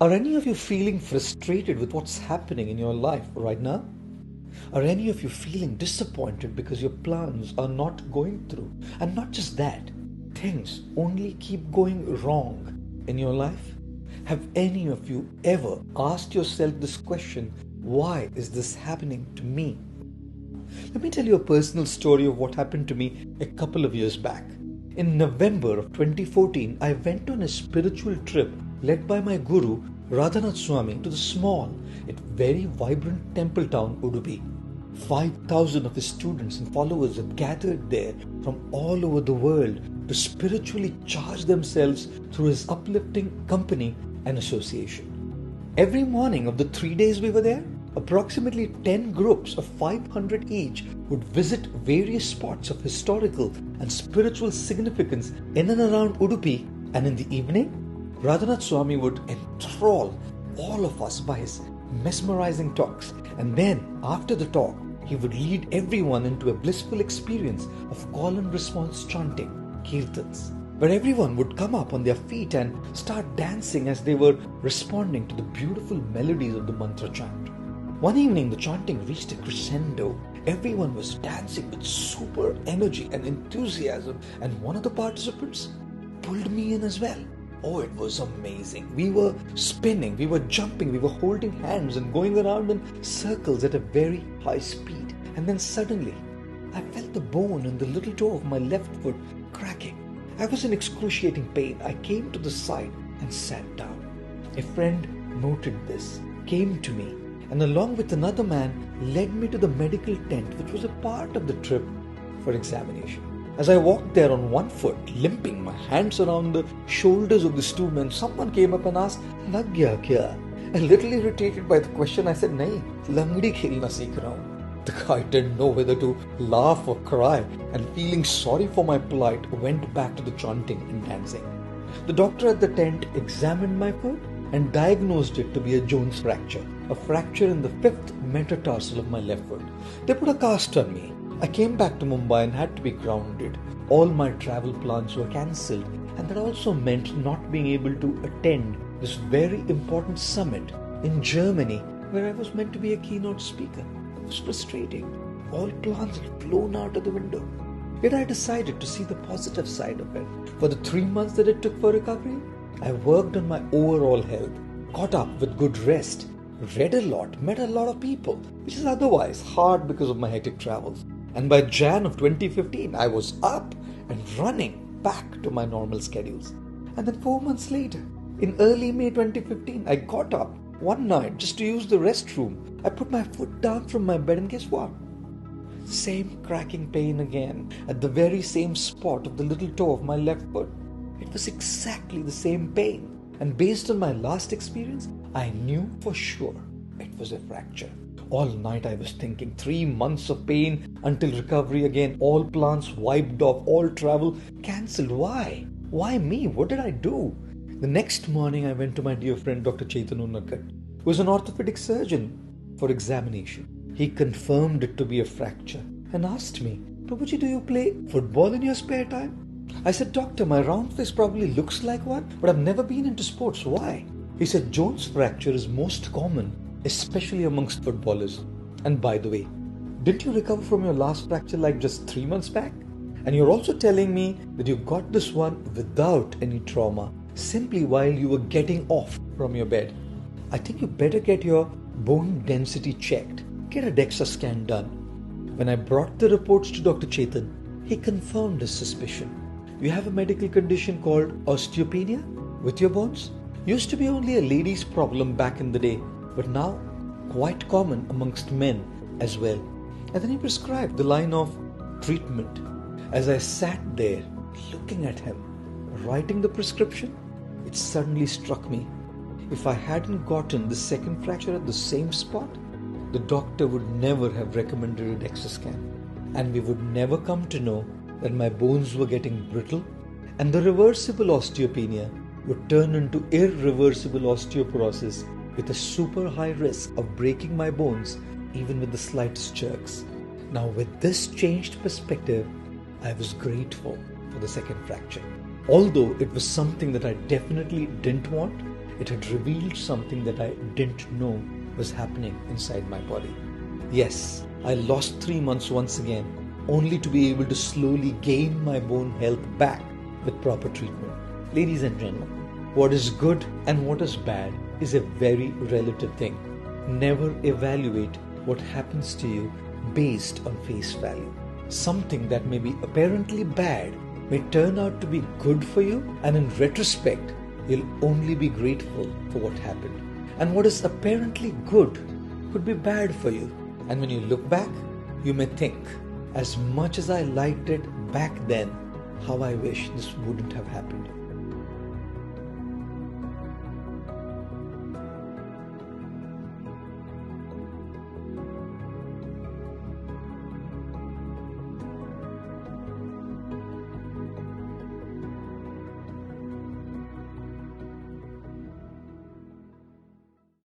Are any of you feeling frustrated with what's happening in your life right now? Are any of you feeling disappointed because your plans are not going through? And not just that, things only keep going wrong in your life? Have any of you ever asked yourself this question, why is this happening to me? Let me tell you a personal story of what happened to me a couple of years back. In November of 2014, I went on a spiritual trip led by my guru, Radhanath Swami, to the small yet very vibrant temple town Udupi. 5,000 of his students and followers had gathered there from all over the world to spiritually charge themselves through his uplifting company and association. Every morning of the 3 days we were there, approximately 10 groups of 500 each would visit various spots of historical and spiritual significance in and around Udupi, and in the evening, Radhanath Swami would enthrall all of us by his mesmerizing talks, and then after the talk, he would lead everyone into a blissful experience of call and response chanting, kirtans, where everyone would come up on their feet and start dancing as they were responding to the beautiful melodies of the mantra chant. One evening, the chanting reached a crescendo. Everyone was dancing with super energy and enthusiasm, and one of the participants pulled me in as well. Oh, it was amazing. We were spinning, we were jumping, we were holding hands and going around in circles at a very high speed. And then suddenly, I felt the bone in the little toe of my left foot cracking. I was in excruciating pain. I came to the side and sat down. A friend noted this, came to me, and along with another man led me to the medical tent, which was a part of the trip, for examination. As I walked there on one foot, limping, my hands around the shoulders of the student, someone came up and asked, "Lag gaya kya?" A little irritated by the question, I said, "Nahi, langdi khelna seekh raha hu." The guy didn't know whether to laugh or cry, and feeling sorry for my plight, went back to the chanting and dancing. The doctor at the tent examined my foot and diagnosed it to be a Jones fracture, a fracture in the 5th metatarsal of my left foot. They put a cast on me. I came back to Mumbai and had to be grounded. All my travel plans were cancelled, and that also meant not being able to attend this very important summit in Germany where I was meant to be a keynote speaker. It was frustrating. All plans had flown out of the window. Yet I decided to see the positive side of it. For the 3 months that it took for recovery, I worked on my overall health, caught up with good rest, read a lot, met a lot of people, which is otherwise hard because of my hectic travels. And by Jan of 2015, I was up and running back to my normal schedules. And then 4 months later, in early May 2015, I got up one night just to use the restroom. I put my foot down from my bed and guess what? Same cracking pain again at the very same spot of the little toe of my left foot. It was exactly the same pain. And based on my last experience, I knew for sure it was a fracture. All night I was thinking, 3 months of pain until recovery again, all plans wiped off, all travel cancelled. Why? Why me? What did I do? The next morning I went to my dear friend Dr. Chaitanu Nakat, who is an orthopedic surgeon, for examination. He confirmed it to be a fracture and asked me, "Prabhuji, do you play football in your spare time?" I said, "Doctor, my round face probably looks like one, but I've never been into sports. Why?" He said, "Jones fracture is most common, especially amongst footballers. And by the way, didn't you recover from your last fracture like just 3 months back? And you're also telling me that you got this one without any trauma, simply while you were getting off from your bed. I think you better get your bone density checked. Get a DEXA scan done." When I brought the reports to Dr. Chetan, he confirmed his suspicion. "You have a medical condition called osteopenia with your bones. Used to be only a lady's problem back in the day, but now quite common amongst men as well." And then he prescribed the line of treatment. As I sat there looking at him, writing the prescription, it suddenly struck me. If I hadn't gotten the second fracture at the same spot, the doctor would never have recommended a DEXA scan. And we would never come to know that my bones were getting brittle, and the reversible osteopenia would turn into irreversible osteoporosis with a super high risk of breaking my bones even with the slightest jerks. Now, with this changed perspective, I was grateful for the second fracture. Although it was something that I definitely didn't want, It had revealed something that I didn't know was happening inside my body. Yes, I lost 3 months once again, only to be able to slowly gain my bone health back with proper treatment. Ladies and gentlemen, what is good and what is bad is a very relative thing. Never evaluate what happens to you based on face value. Something that may be apparently bad may turn out to be good for you, and in retrospect, you'll only be grateful for what happened. And what is apparently good could be bad for you. And when you look back, you may think, as much as I liked it back then, how I wish this wouldn't have happened.